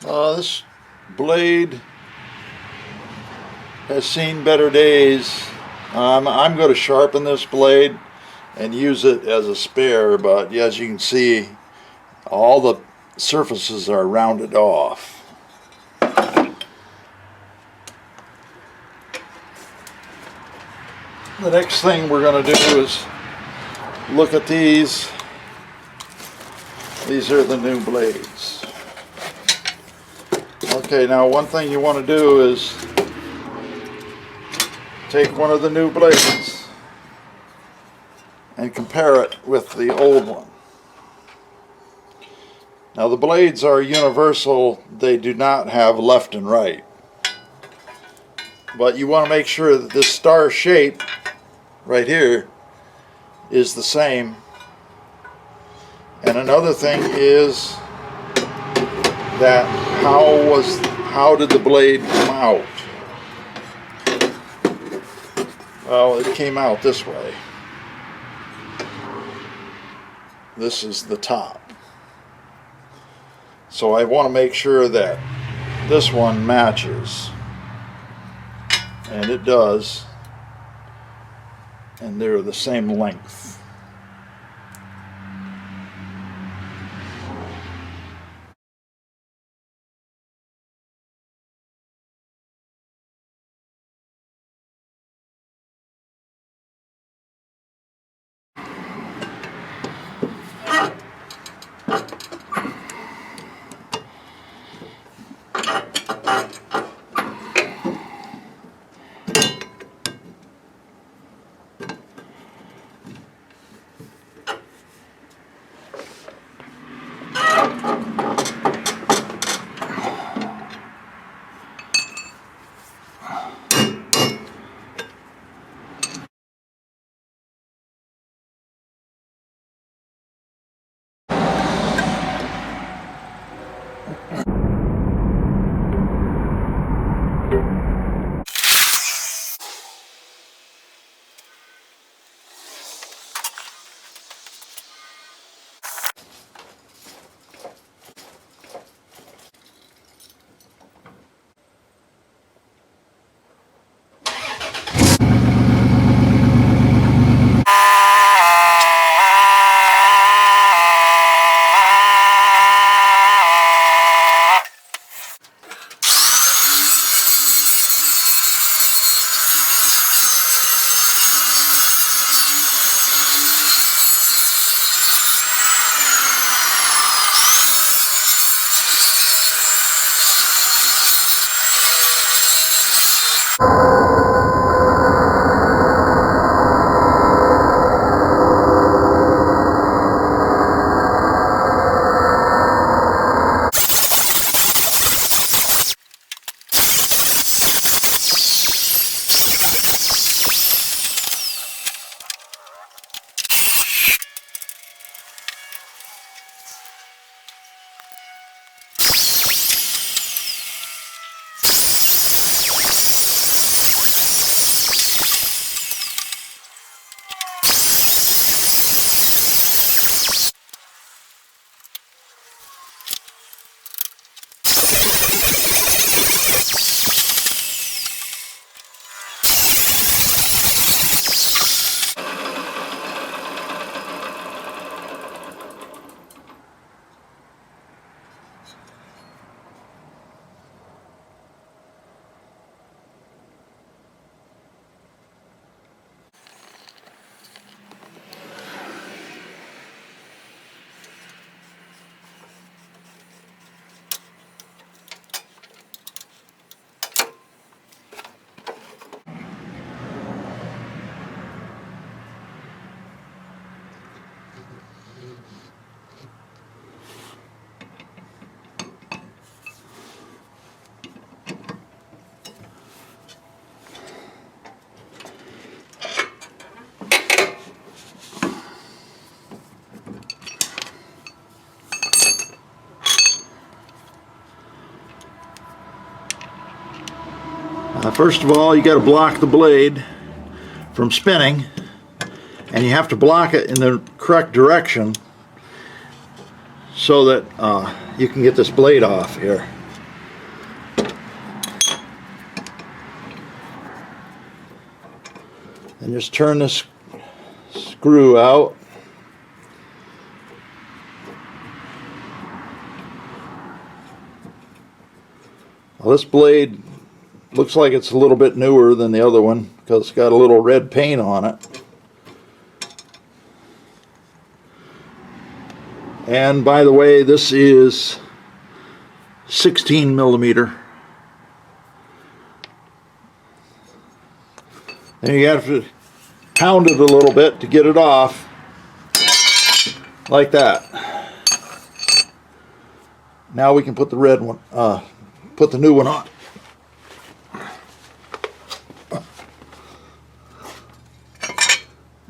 This blade has seen better days. I'm going to sharpen this blade and use it as a spare, but as you can see, all the surfaces are rounded off. The next thing we're going to do is look at these. These are the new blades. Okay, now one thing you want to do is take one of the new blades and compare it with the old one. Now the blades are universal, they do not have left and right. But you want to make sure that this star shape right here is the same. And another thing is that how did the blade come out? Well, it came out this way. This is the top. So I want to make sure that this one matches. And it does. And they're the same length. First of all, you got to block the blade from spinning, and you have to block it in the correct direction so that you can get this blade off here. and just turn this screw out. Well, this blade looks like it's a little bit newer than the other one because it's got a little red paint on it. And by the way, this is 16 millimeter. And you have to pound it a little bit to get it off, like that. Now we can put the red one, put the new one on.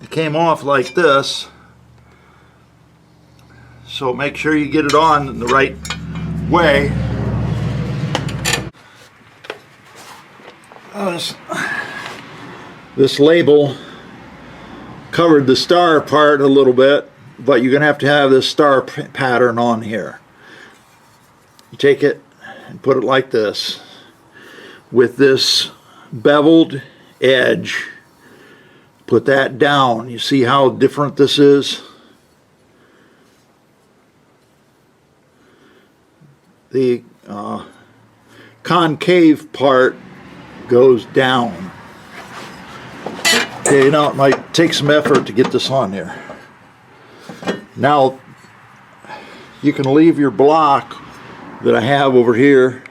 It came off like this, so make sure you get it on in the right way. This label covered the star part a little bit, but you're going to have this star pattern on here. You take it and put it like this, with this beveled edge. Put that down. You see how different this is? The concave part goes down. Okay, now it might take some effort to get this on here. Now you can leave your block that I have over here,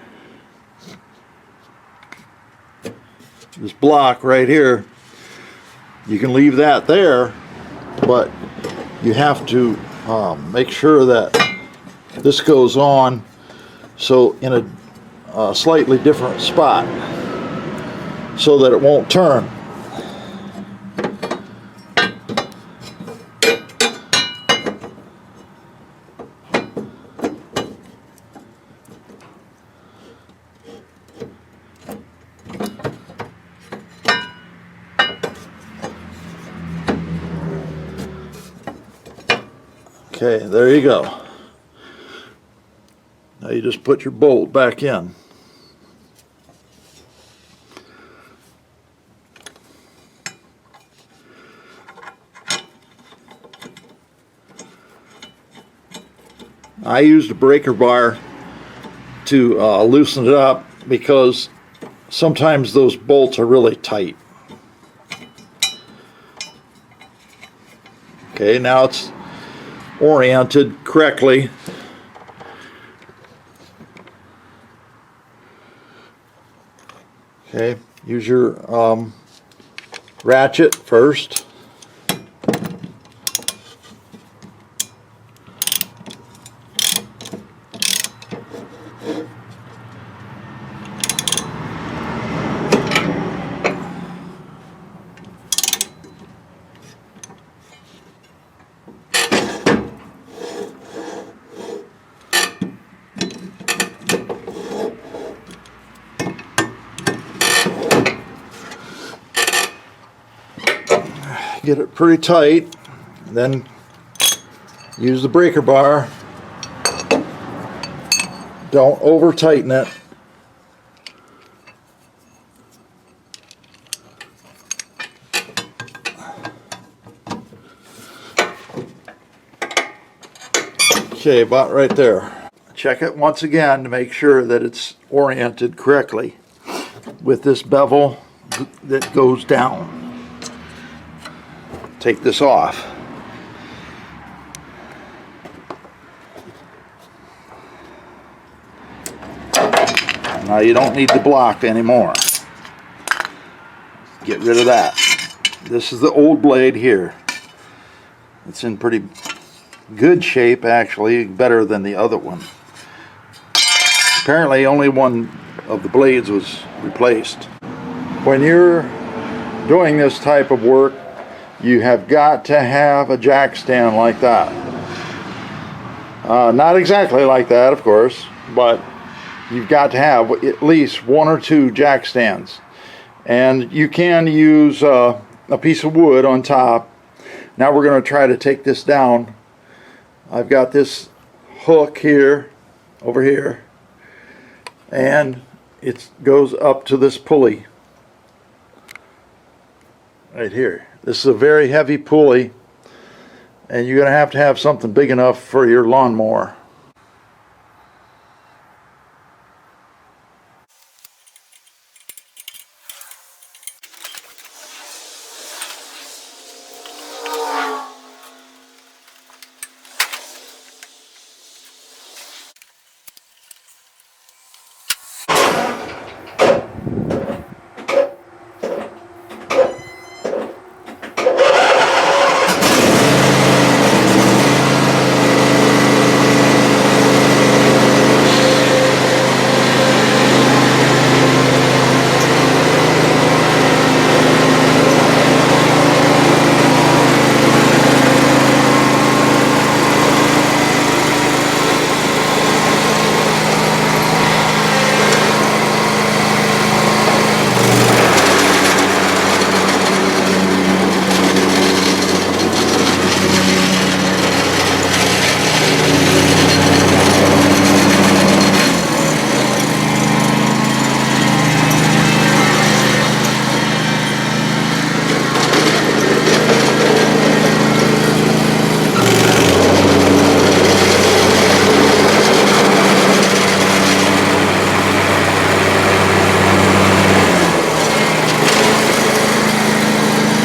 this block right here, you can leave that there, but you have to make sure that this goes on so in a slightly different spot so that it won't turn. Okay, there you go. Now you just put your bolt back in. I used a breaker bar to loosen it up because sometimes those bolts are really tight. Okay, now it's oriented correctly. Okay, use your ratchet first. Get it pretty tight, then use the breaker bar. Don't over tighten it. Okay, about right there. Check it once again to make sure that it's oriented correctly with this bevel that goes down. Take this off. Now you don't need the block anymore. Get rid of that. This is the old blade here. It's in pretty good shape, actually, better than the other one. Apparently only one of the blades was replaced. When you're doing this type of work, you have got to have a jack stand like that. Not exactly like that, of course, but you've got to have at least one or two jack stands. And you can use a piece of wood on top. Now we're going to try to take this down. I've got this hook here, over here, and it goes up to this pulley. right here. This is a very heavy pulley, and you're going to have something big enough for your lawnmower.